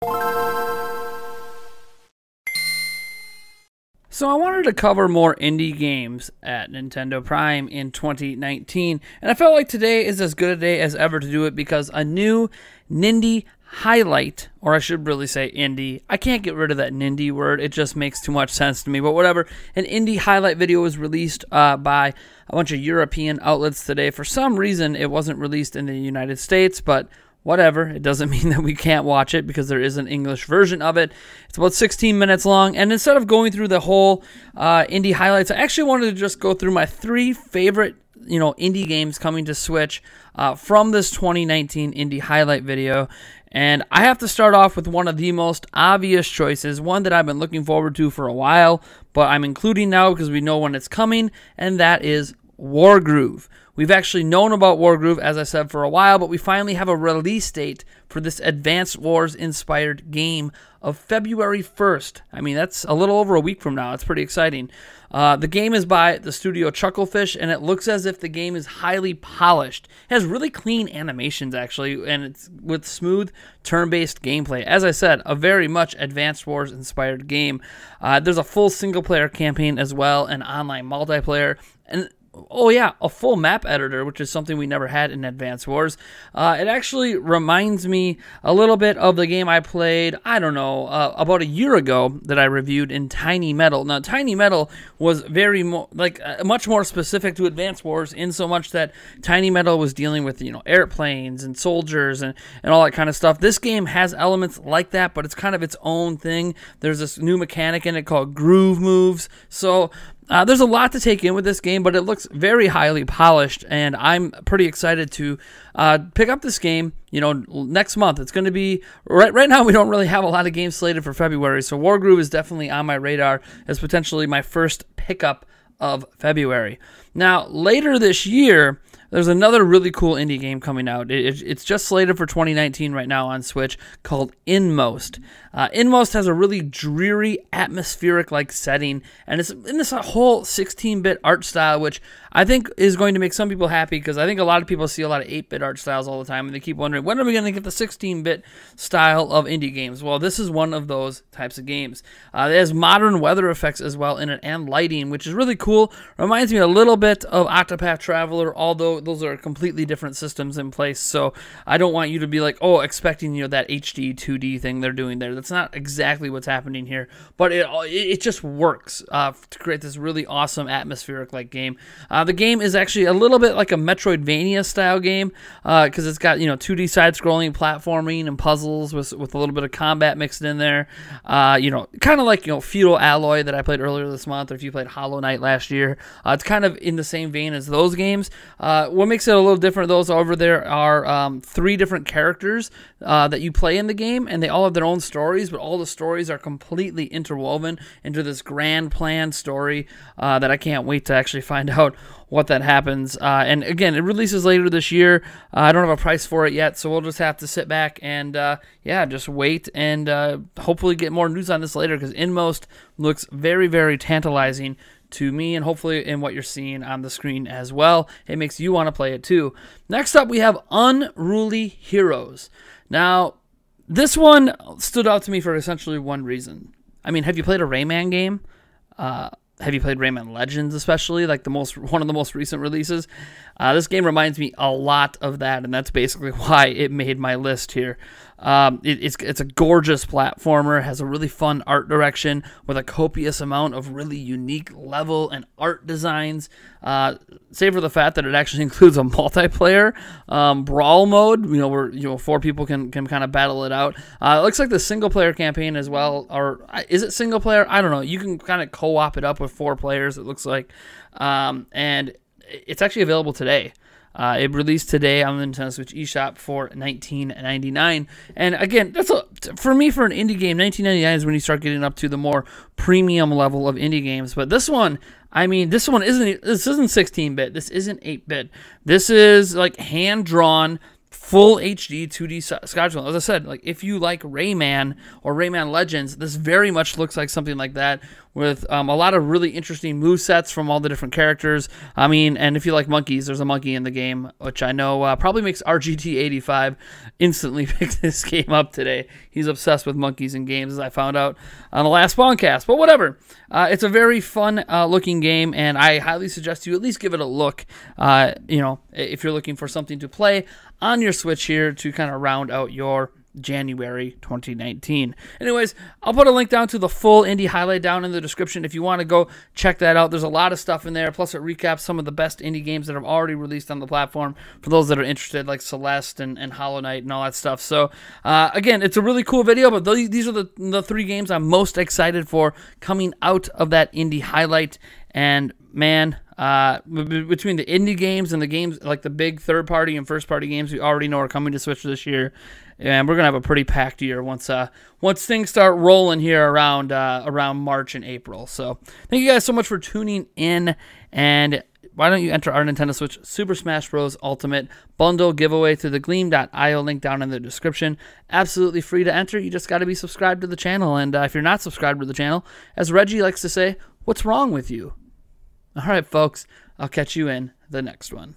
So I wanted to cover more indie games at Nintendo Prime in 2019, and I felt like today is as good a day as ever to do it because a new Nindy highlight, or I should really say indie. I can't get rid of that Nindy word. It just makes too much sense to me, but whatever. An indie highlight video was released by a bunch of European outlets today. For some reason, it wasn't released in the United States, but whatever. It doesn't mean that we can't watch it because there is an English version of it. It's about 16 minutes long, and instead of going through the whole indie highlights, I actually wanted to just go through my 3 favorite indie games coming to Switch from this 2019 indie highlight video. And I have to start off with one of the most obvious choices, one that I've been looking forward to for a while, but I'm including now because we know when it's coming, and that is Wargroove. We've actually known about Wargroove, as I said, for a while, but we finally have a release date for this Advanced Wars-inspired game of February 1st. I mean, that's a little over a week from now. It's pretty exciting. The game is by the studio Chucklefish, and it looks as if the game is highly polished. It has really clean animations, actually, and it's with smooth turn-based gameplay. As I said, a very much Advanced Wars-inspired game. There's a full single-player campaign as well, and online multiplayer, and oh yeah, a full map editor, which is something we never had in Advance Wars. It actually reminds me a little bit of the game I played, I don't know, about a year ago that I reviewed in Tiny Metal. Now, Tiny Metal was much more specific to Advance Wars in so much that Tiny Metal was dealing with, airplanes and soldiers and all that kind of stuff. This game has elements like that, but it's kind of its own thing. There's this new mechanic in it called groove moves. So there's a lot to take in with this game, but it looks very highly polished, and I'm pretty excited to pick up this game, next month. It's going to be, right now we don't really have a lot of games slated for February, so Wargroove is definitely on my radar as potentially my first pickup of February. Now, later this year, there's another really cool indie game coming out. It's just slated for 2019 right now on Switch called Inmost. Inmost has a really dreary, atmospheric-like setting, and it's in this whole 16-bit art style, which I think is going to make some people happy because I think a lot of people see a lot of 8-bit art styles all the time, and they keep wondering, when are we going to get the 16-bit style of indie games? Well, this is one of those types of games. It has modern weather effects as well in it and lighting, which is really cool. Reminds me a little bit of Octopath Traveler, although those are completely different systems in place, so I don't want you to be like, oh, expecting that HD 2D thing they're doing there. That's not exactly what's happening here, but it just works to create this really awesome atmospheric game. The game is actually a little bit like a Metroidvania style game because it's got 2D side-scrolling platforming and puzzles with a little bit of combat mixed in there. Kind of like Feudal Alloy that I played earlier this month, or if you played Hollow Knight last year. It's kind of in the same vein as those games. What makes it a little different, those over there are 3 different characters that you play in the game, and they all have their own stories, but all the stories are completely interwoven into this grand plan story that I can't wait to actually find out what that happens. And again, it releases later this year. I don't have a price for it yet, so we'll just have to sit back and just wait and hopefully get more news on this later, because Inmost looks very, very tantalizing to me, and hopefully in what you're seeing on the screen as well. It makes you want to play it too. Next up, we have Unruly Heroes. Now, this one stood out to me for essentially one reason. I mean, have you played a Rayman game? Have you played Rayman Legends, especially, like one of the most recent releases? This game reminds me a lot of that, and that's basically why it made my list here. It's a gorgeous platformer, has a really fun art direction with a copious amount of really unique level and art designs. Save for the fact that it actually includes a multiplayer brawl mode, where 4 people can kind of battle it out. It looks like the single player campaign as well, or is it single player? I don't know. You can kind of co-op it up with 4 players, it looks like, and it's actually available today. It released today on the Nintendo Switch eShop for $19.99. And again, for me, for an indie game, $19.99 is when you start getting up to the more premium level of indie games. But this one, this isn't 16-bit. This isn't 8-bit. This is like hand-drawn full HD 2D side-scrolling. As I said, like if you like Rayman or Rayman Legends, this very much looks like something like that, with a lot of really interesting movesets from all the different characters. I mean, and if you like monkeys, there's a monkey in the game, which I know probably makes RGT85 instantly pick this game up today. He's obsessed with monkeys in games, as I found out on the last Spawncast. But whatever. It's a very fun looking game, and I highly suggest you at least give it a look, you know, if you're looking for something to play on your Switch here to kind of round out your January 2019. Anyways, I'll put a link down to the full indie highlight down in the description if you want to go check that out. There's a lot of stuff in there, plus it recaps some of the best indie games that have already released on the platform for those that are interested, like Celeste and Hollow Knight and all that stuff. So again, it's a really cool video, but these are the 3 games I'm most excited for coming out of that indie highlight. And man, between the indie games and the games like the big third-party and first-party games we already know are coming to Switch this year, and we're gonna have a pretty packed year once things start rolling here around March and April. So thank you guys so much for tuning in, and why don't you enter our Nintendo Switch Super Smash Bros. Ultimate Bundle giveaway through the Gleam.io link down in the description. Absolutely free to enter. You just got to be subscribed to the channel, and if you're not subscribed to the channel, as Reggie likes to say, what's wrong with you? All right, folks, I'll catch you in the next one.